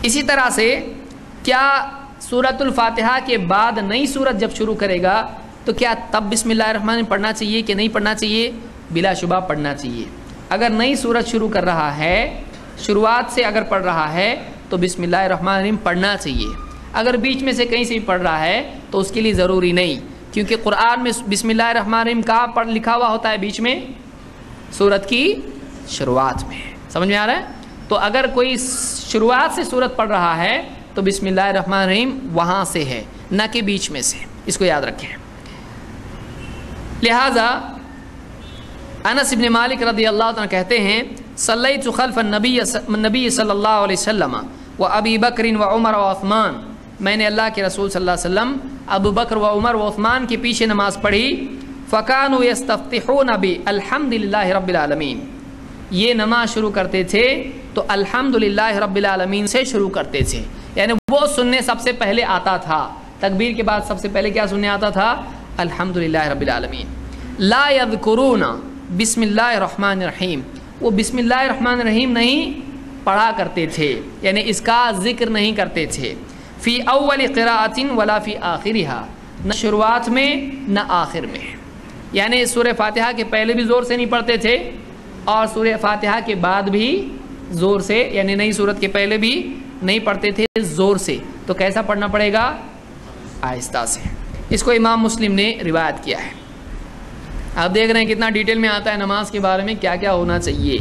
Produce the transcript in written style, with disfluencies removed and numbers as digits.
اسی طرح سے کیا سورۃ الفاتحہ کے بعد نئی سورت جب شروع کرے گا تو کیا تب بسم اللہ الرحمن الرحیم پڑھنا چاہیے کہ نہیں پڑھنا چاہیے؟ بلا شبہ پڑھنا چاہیے۔ اگر نئی سورت شروع کر رہا ہے، شروعات سے اگر پڑھ رہا ہے تو بسم اللہ الرحمن الرحیم پڑھنا چاہیے۔ اگر بیچ میں سے کہیں سے بھی پڑھ رہا ہے تو اس کے لیے ضروری نہیں، کیونکہ قرآن میں بسم اللہ الرحمن الرحیم کہاں پر لکھا ہوا ہوتا ہے؟ بیچ میں، سورت کی شروعات میں۔ سمجھ میں آ رہا ہے؟ تو اگر کوئی شروعات سے سورت پڑھ رہا ہے تو بسم اللہ الرحمن الرحیم وہاں سے ہے، نہ کہ بیچ میں سے، اس کو یاد رکھیں۔ لہذا انس بن مالک رضی اللہ عنہ کہتے ہیں صلیت خلف النبی صلی اللہ علیہ وسلم و ابی بکر و عمر و عثمان، میں نے اللہ کے رسول صلی اللہ علیہ وسلم، ابو بکر و عمر و عثمان کے پیچھے نماز پڑھی۔ فکانوا یستفتحون بالحمدللہ رب العالمین، یہ نماز شروع کرتے تھے تو الحمدللہ رب العالمین سے شروع کرتے تھے، یعنی وہ سننے سب سے پہلے آتا تھا، تکبیر کے بعد سب سے پہلے کیا سننے آتا تھا؟ الحمدللہ رب العالمین۔ لا یذکرون بسم اللہ الرحمن الرحیم، وہ بسم اللہ الرحمن الرحیم نہیں پڑھا کرتے تھے، یعنی اس کا ذکر نہیں کرتے تھے۔ فی اول قراءۃ ولا فی آخرہا، نہ شروعات میں نہ آخر میں، یعنی سورہ فاتحہ کے پہلے بھی زور سے نہیں پڑھتے تھے اور سورہ فاتحہ کے بعد بھی زور سے، یعنی نئی سورت کے پہلے بھی نہیں پڑھتے تھے زور سے۔ تو کیسا پڑھنا پڑے گا؟ آہستہ سے۔ اس کو امام مسلم نے روایت کیا ہے۔ آپ دیکھ رہے ہیں کتنا ڈیٹیل میں آتا ہے نماز کے بارے میں، کیا کیا ہونا چاہیے۔